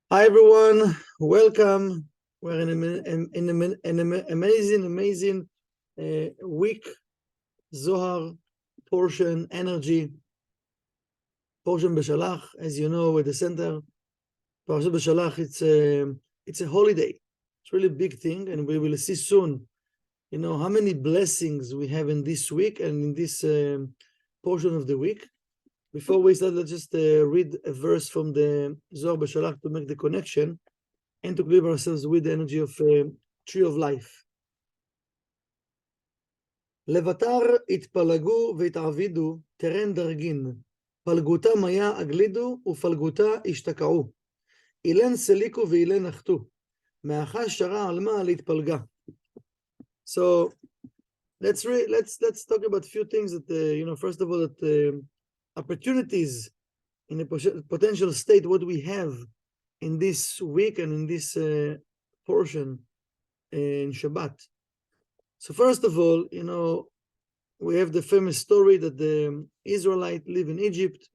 Hi everyone, welcome. We're in an amazing week. Zohar portion energy, portion Beshalach. As you know, at the center, Parashat Beshalach, it's a holiday. It's really a big thing, and we will see soon. You know how many blessings we have in this week and in this portion of the week. Before we start, let's just read a verse from the Zohar Beshalach to make the connection and to cleave ourselves with the energy of tree of life. לבטר התפלגו והתעבידו, תרן דרגין. פלגותם היה אגלידו, ופלגותה השתקעו. אילן סליקו ואילן נחתו. מאחה שרה עלמה להתפלגה. So let's talk about a few things that first of all, that opportunities in a potential state, what we have in this week and in this portion in Shabbat. So first of all, we have the famous story that the Israelites live in Egypt,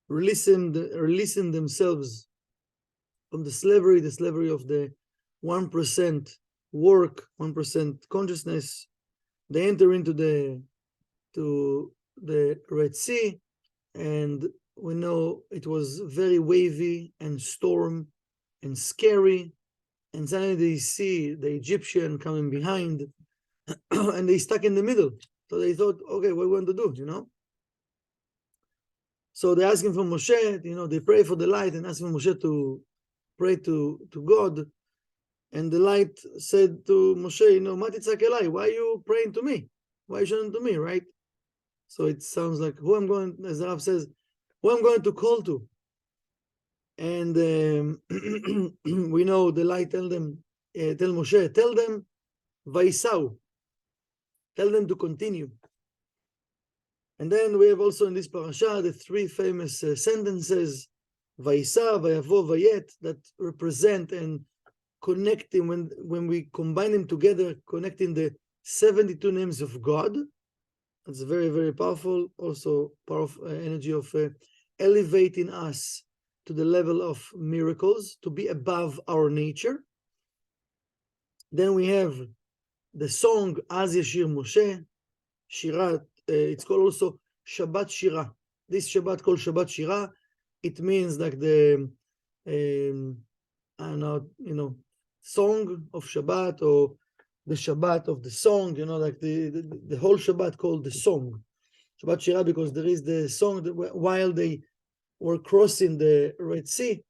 releasing themselves from the slavery of the 1% work, 1% consciousness. They enter into the Red Sea, and we know it was very wavy and storm and scary, and suddenly they see the Egyptian coming behind and they stuck in the middle. So they thought, okay, what are we going to do, So they're asking for Moshe, they pray for the light and asking Moshe to pray to God. And the light said to Moshe, Matitzak Elai, why are you praying to me? Why are you shouting to me, right? So it sounds like as the Rav says, who I'm going to call to. And we know the light tell Moshe, tell them, Vaisau, tell them to continue. And then we have also in this parasha the three famous sentences, Vaisa, Vayavo, Vayet, that represent and connecting, when we combine them together, connecting the 72 names of God. That's very, very powerful. Also powerful energy of elevating us to the level of miracles, to be above our nature. Then we have the song Az Yashir Moshe, Shira. It's called also Shabbat Shira. This Shabbat called Shabbat Shira. It means like the song of Shabbat, or the Shabbat of the song. Like the whole Shabbat called the song Shabbat Shira, because there is the song that while they were crossing the Red Sea,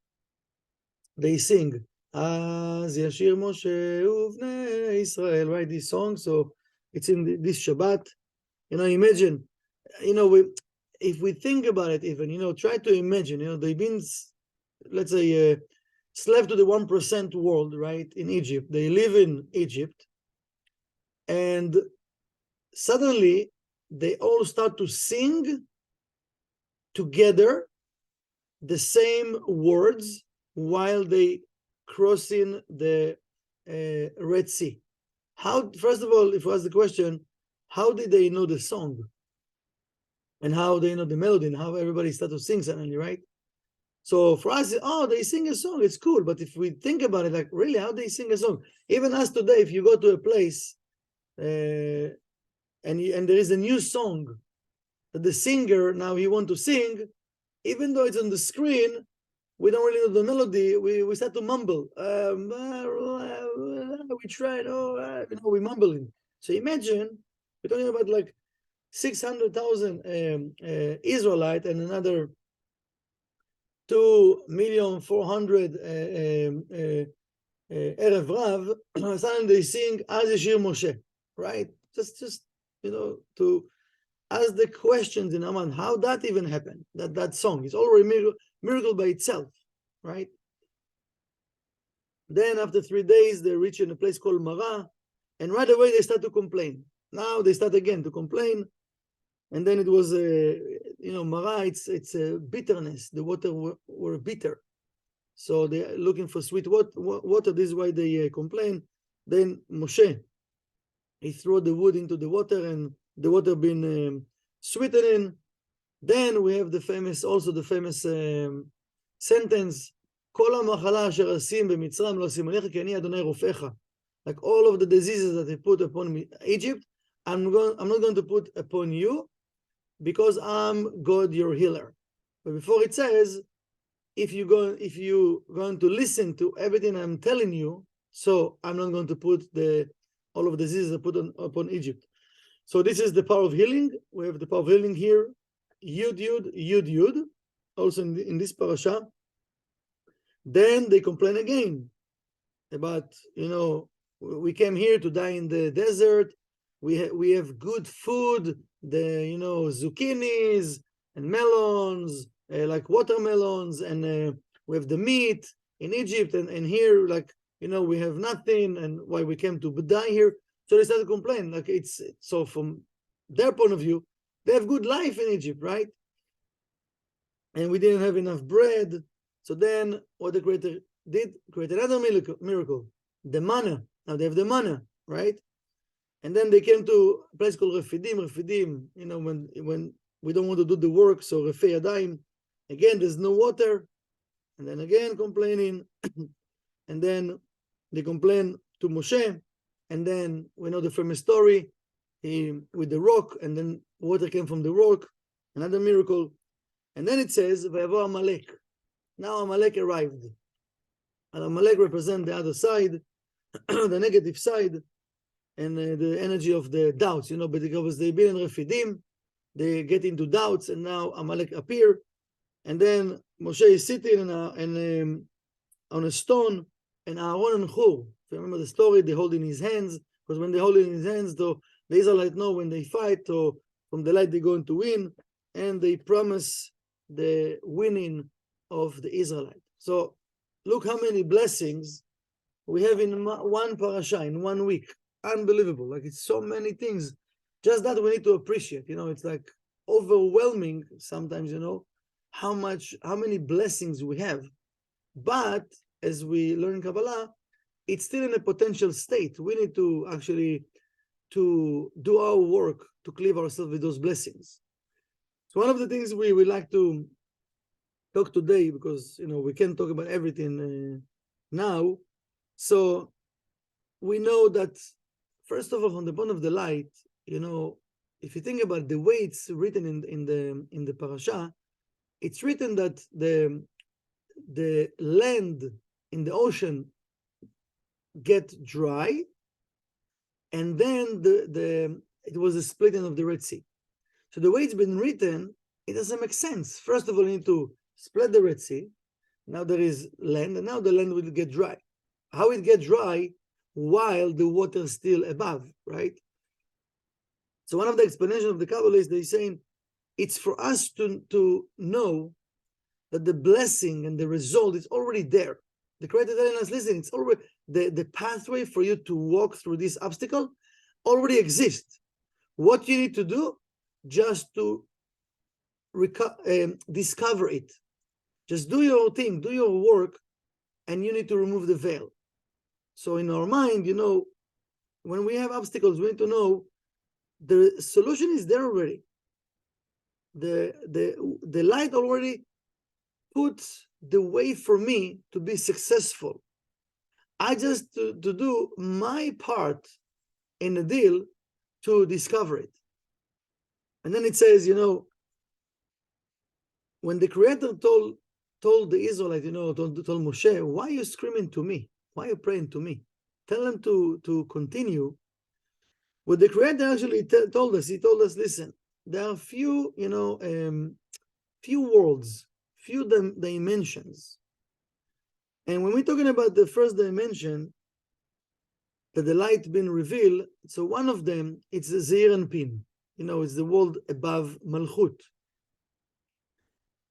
they sing Az Yashir Moshe Uvnei Israel, right? This song. So it's in this Shabbat. Imagine, if we think about it, even, try to imagine, they've been, let's say, slave to the 1% world, right? In Egypt, they live in Egypt, and suddenly they all start to sing together the same words while they crossing the Red Sea. First of all, if you ask the question, how did they know the song? And how they know the melody, and how everybody started to sing suddenly, right? So for us, they sing a song, it's cool. But if we think about it, like, really, how they sing a song? Even us today, if you go to a place and there is a new song that the singer, now he want to sing, even though it's on the screen, we don't really know the melody, we start to mumble. We tried, we're mumbling. So imagine, we're talking about like 600,000 Israelite and another 2,400,000 Erev Rav. Suddenly they sing Az Yashir Moshe, right? Just to ask the questions in Amman, how that even happened, that song is already miracle by itself, right? Then after 3 days, they reach in a place called Mara, and right away they start to complain. Now they start again to complain, and then it was Mara. It's a bitterness. The water were bitter, so they're looking for sweet water. This is why they complain. Then Moshe, he threw the wood into the water, and the water been sweetened. Then we have the famous sentence, כל המחלה אשר אשים במצרים לא אשים עליך, כי אני אדוני רופאיך. Like all of the diseases that I put upon Egypt, I'm not going to put upon you, because I'm God your healer. But before it says, if you're going to listen to everything I'm telling you, so I'm not going to put all of the diseases I put upon Egypt. So this is the power of healing. We have the power of healing here. Yud Yud Yud Yud. Also in this parasha. Then they complain again about, we came here to die in the desert. We have good food, the zucchinis and melons, like watermelons, and we have the meat in Egypt, and here, like, we have nothing, and why we came to die here. So they start to complain. Like, so from their point of view, they have good life in Egypt, right? And we didn't have enough bread. So then what the Creator did, create another miracle, the manna. Now they have the manna, right? And then they came to a place called Refidim, when we don't want to do the work, so Refei Yadayim. Again, there's no water. And then again complaining. And then they complain to Moshe. And then we know the famous story, with the rock, and then water came from the rock, another miracle. And then it says, Vayavo Amalek. Now Amalek arrived. And Amalek represents the other side, the negative side, and the energy of the doubts, because they've been in Refidim, they get into doubts, and now Amalek appear. And then Moshe is sitting on a stone, and Aaron and Hur, if you remember the story, they hold in his hands, because when they hold it in his hands, the Israelites know when they fight, or from the light they're going to win, and they promise the winning of the Israelites. So look how many blessings we have in one parasha, in 1 week. Unbelievable. Like, it's so many things. Just that we need to appreciate. It's like overwhelming sometimes, how many blessings we have. But as we learn in Kabbalah, it's still in a potential state. We need to actually to do our work to cleave ourselves with those blessings. So one of the things we would like to talk today, because we can't talk about everything now. So we know that, first of all, from the point of the light, if you think about the way it's written in the parasha, it's written that the land in the ocean get dry, and then it was a splitting of the Red Sea. So the way it's been written, it doesn't make sense. First of all, you need to split the Red Sea. Now there is land, and now the land will get dry. How it get dry while the water is still above, right? So one of the explanations of the Kabbalists, they're saying it's for us to know that the blessing and the result is already there. The Creator telling us, listen, it's already the pathway for you to walk through this obstacle already exists. What you need to do, just to discover it. Just do your thing, do your work, and you need to remove the veil. So in our mind, when we have obstacles, we need to know the solution is there already. The light already puts the way for me to be successful. I just to do my part in the deal to discover it. And then it says, when the Creator told the Israelites, told Moshe, why are you screaming to me? Why are you praying to me? Tell them to continue. What the Creator actually told us, he told us, listen, there are few worlds, few dimensions. And when we're talking about the first dimension, that the light been revealed, so one of them, it's the Zeir and Pin. It's the world above Malchut.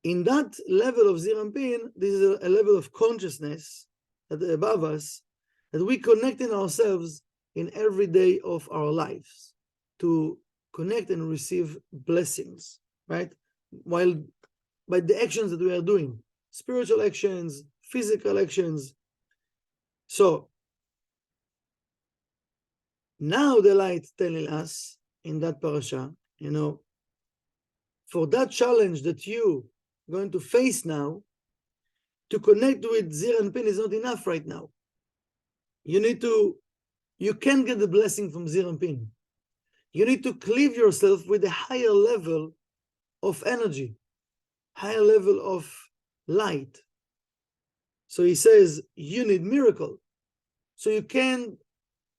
In that level of Zeir and Pin, this is a level of consciousness that above us, that we connecting ourselves in every day of our lives to connect and receive blessings, right? While by the actions that we are doing, spiritual actions, physical actions. So now the light telling us in that parasha, for that challenge that you going to face now, to connect with Zir and Pin is not enough right now. You can't get the blessing from Zir and Pin. You need to cleave yourself with a higher level of energy, higher level of light. So he says, you need miracle. So you can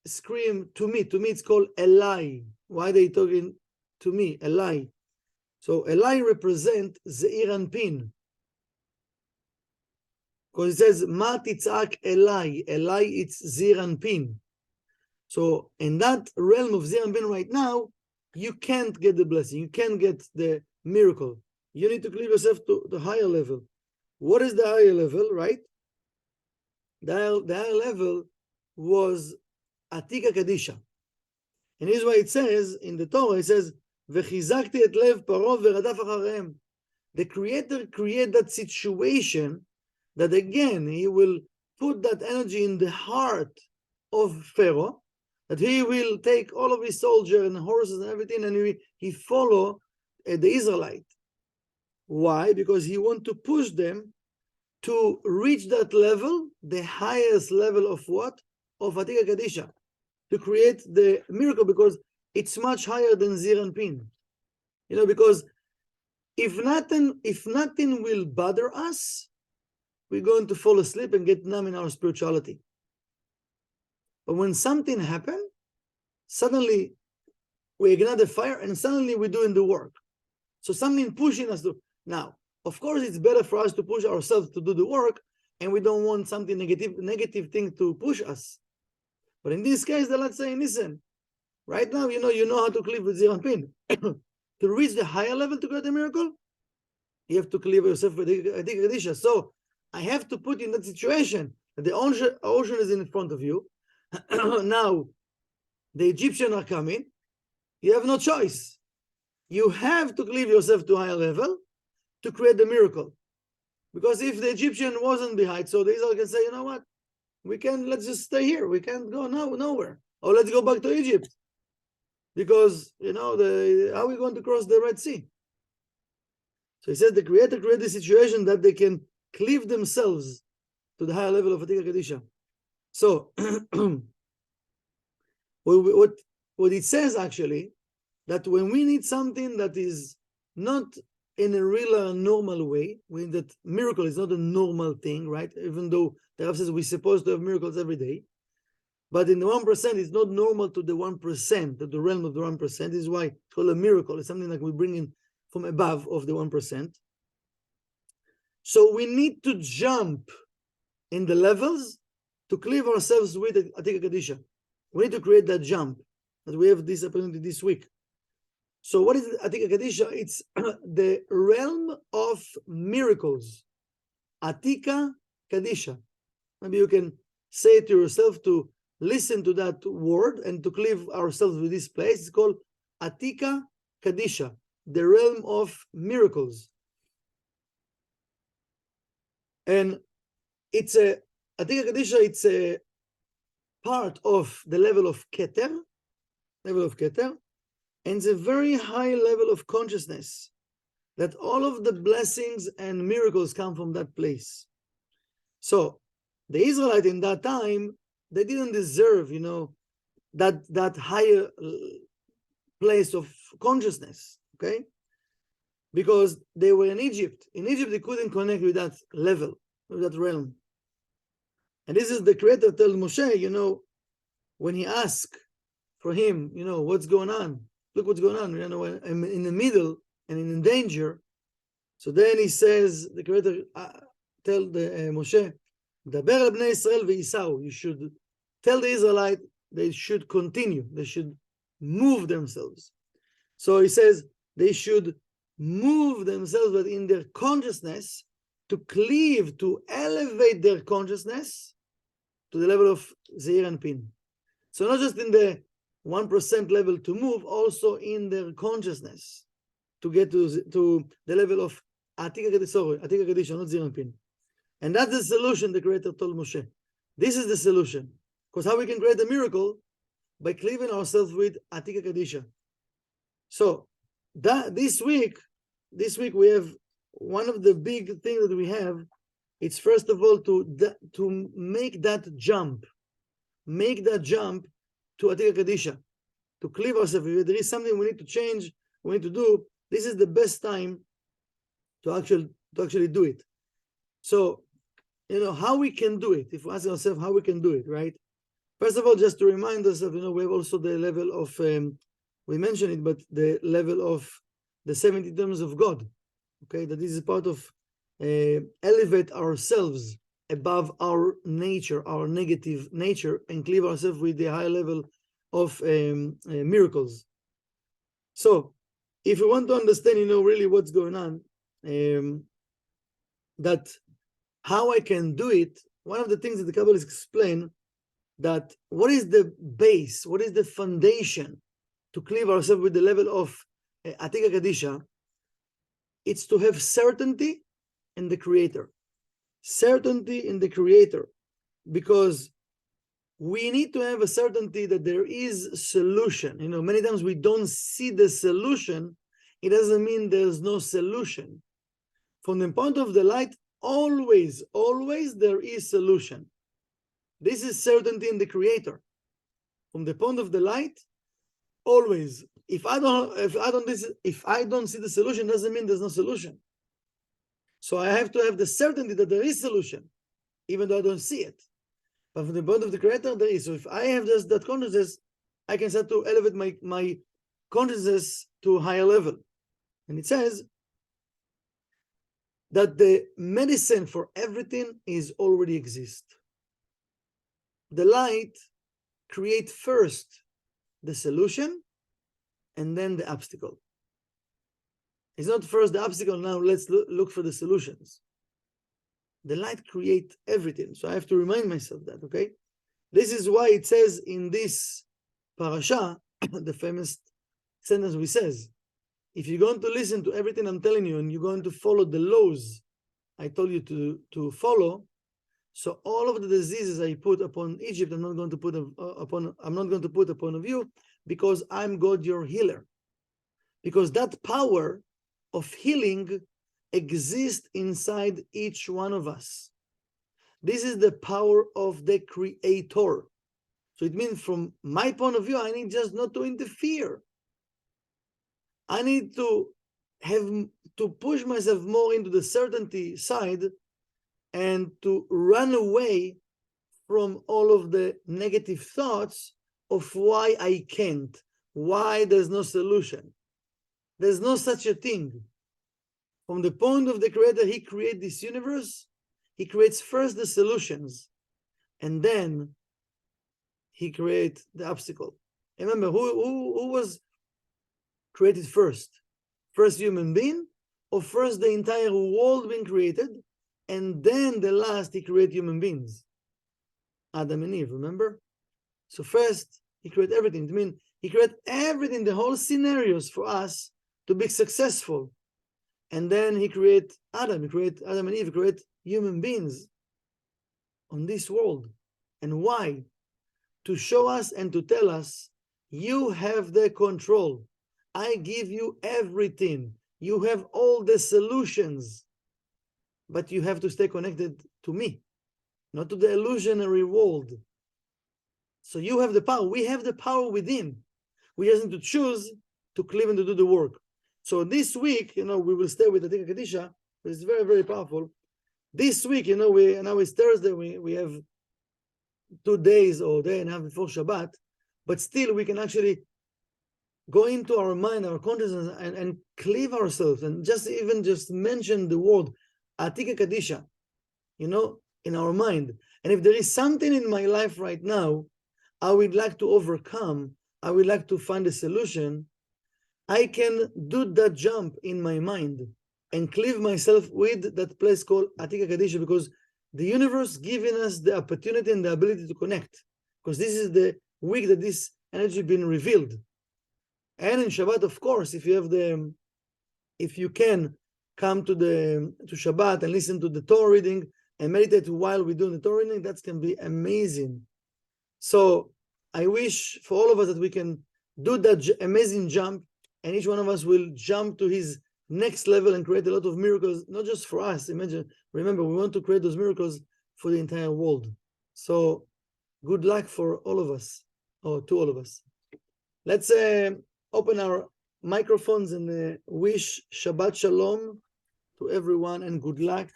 scream to me. To me, it's called a lie. Why are they talking to me? A lie. So a lie represents Zeir and Pin. Because it says, Ma titzak elai. Elai, it's Zir and Pin. So in that realm of Zir and Pin right now, you can't get the blessing. You can't get the miracle. You need to cleave yourself to the higher level. What is the higher level, right? The higher level was Atika Kadisha. And here's why it says, in the Torah, it says, V'chizakti et lev paro v'radaf acharehem. The Creator created that situation that again, he will put that energy in the heart of Pharaoh, that he will take all of his soldiers and horses and everything, and he follow the Israelite. Why? Because he want to push them to reach that level, the highest level of what? Of Atika Kadisha, to create the miracle, because it's much higher than Zir and Pin. Because if nothing will bother us, we're going to fall asleep and get numb in our spirituality. But when something happens, suddenly we ignite the fire and suddenly we're doing the work. So something pushing us to. Now, of course, it's better for us to push ourselves to do the work, and we don't want something negative thing to push us. But in this case, they're not saying, listen, right now, you know how to cleave with Zir and Pin. To reach the higher level to get the miracle, you have to cleave yourself with Atika Kadisha. So I have to put you in that situation that the ocean is in front of you. Now, the Egyptians are coming. You have no choice. You have to cleave yourself to a higher level to create the miracle. Because if the Egyptian wasn't behind, so the Israel can say, you know what? Let's just stay here. We can't go nowhere. Or let's go back to Egypt. Because, how are we going to cross the Red Sea? So he said the Creator created a situation that they can cleave themselves to the higher level of Atika Kadisha. So, what it says actually, that when we need something that is not in a real normal way, when that miracle is not a normal thing, right? Even though the Rav says we're supposed to have miracles every day, but in the 1%, it's not normal to the 1%, to the realm of the 1%. This is why it's called a miracle. It's something like we bring in from above of the 1%. So we need to jump in the levels to cleave ourselves with Atika Kadisha. We need to create that jump, that we have this opportunity this week. So what is Atika Kadisha? It's the realm of miracles. Atika Kadisha. Maybe you can say it to yourself to listen to that word and to cleave ourselves with this place. It's called Atika Kadisha, the realm of miracles. And Atika Kadisha, it's a part of the level of Keter, and it's a very high level of consciousness that all of the blessings and miracles come from that place. So the Israelite in that time, they didn't deserve, that higher place of consciousness, okay? Because they were in Egypt. In Egypt, they couldn't connect with that level, with that realm. And this is the Creator tells Moshe, when he asked for him, what's going on? Look what's going on. I'm in the middle and in danger. So then he says, the Creator tell Moshe, Daber al bnei Israel ve'isau. You should tell the Israelite they should continue. They should move themselves. So he says they should move themselves, but in their consciousness, to cleave, to elevate their consciousness to the level of Zeir and Pin. So not just in the 1% level to move, also in their consciousness to get to the level of Atika Kadisha, not Zeir and Pin. And that's the solution the Creator told Moshe. This is the solution. Because how we can create a miracle? By cleaving ourselves with Atika Kadisha. So this week we have one of the big things that we have It's first of all to make that jump to Atika Kadisha, to cleave ourselves. If there is something we need to change, we need to do, this is the best time to actually do it. So, how we can do it, if we ask ourselves how we can do it, right? First of all, just to remind us of, we have also the level of, we mentioned it, but the level of the 70 terms of God, okay? That this is part of elevate ourselves above our nature, our negative nature, and cleave ourselves with the high level of miracles. So, if we want to understand, really what's going on, that how I can do it, one of the things that the Kabbalists explain, that what is the base, what is the foundation to cleave ourselves with the level of Atika Kadisha? It's to have certainty in the Creator. Certainty in the Creator. Because we need to have a certainty that there is solution. Many times we don't see the solution. It doesn't mean there's no solution. From the point of the light, always there is solution. This is certainty in the Creator. From the point of the light, always. If I don't see the solution, doesn't mean there's no solution. So I have to have the certainty that there is solution, even though I don't see it. But from the point of the Creator, there is. So if I have just that consciousness, I can start to elevate my consciousness to a higher level. And it says that the medicine for everything is already exist. The light creates first the solution and then the obstacle. It's not first the obstacle, now let's look for the solutions. The light creates everything. So I have to remind myself that, okay? This is why it says in this parasha, the famous sentence we says, if you're going to listen to everything I'm telling you and you're going to follow the laws I told you to follow, so all of the diseases I put upon Egypt, I'm not going to put upon you, because I'm God, your healer. Because that power of healing exists inside each one of us. This is the power of the Creator. So it means from my point of view, I need just not to interfere. I need to push myself more into the certainty side and to run away from all of the negative thoughts of why I can't, why there's no solution. There's no such a thing. From the point of the Creator, He created this universe. He creates first the solutions, and then He creates the obstacle. Remember, who was created first? First human being, or first the entire world being created, and then the last He created human beings? Adam and Eve, remember? So first, He created everything. I mean, He created everything, the whole scenarios for us to be successful. And then He created Adam. He created Adam and Eve. He created human beings on this world. And why? To show us and to tell us, you have the control. I give you everything. You have all the solutions. But you have to stay connected to me, not to the illusionary world. So you have the power. We have the power within. We just need to choose to cleave and to do the work. So this week, we will stay with the Atika Kadisha, but it's very, very powerful. This week, now it's Thursday, we have 2 days or day and a half before Shabbat, but still we can actually go into our mind, our consciousness, and cleave ourselves, and just mention the word Atika Kadisha, in our mind. And if there is something in my life right now I would like to overcome, I would like to find a solution, I can do that jump in my mind and cleave myself with that place called Atika Kadisha, because the universe giving us the opportunity and the ability to connect, because this is the week that this energy been revealed. And in Shabbat, of course, if you can come to Shabbat and listen to the Torah reading and meditate while we're doing the Torah reading, that can be amazing. So I wish for all of us that we can do that amazing jump, and each one of us will jump to his next level and create a lot of miracles, not just for us. Remember, we want to create those miracles for the entire world. So good luck for all of us, or to all of us. Let's open our microphones and wish Shabbat Shalom to everyone and good luck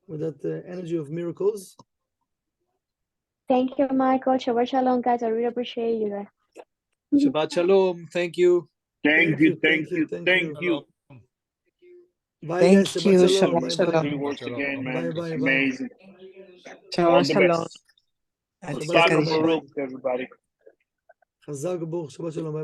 with that energy of miracles. Thank you, Michael. Shabbat Shalom, guys. I really appreciate you guys. Shabbat Shalom. Thank you. Thank you. Bye, guys. Thank Shabbat you. Shalom. Shabbat Bye, bye. Shalom. Once again, man. Bye. Amazing. Shabbat All the Shalom. best. Shabbat Chag Shalom. Bye, bye. Baruch, everybody. Chazak Baruch. Shabbat Shalom. Bye, bye.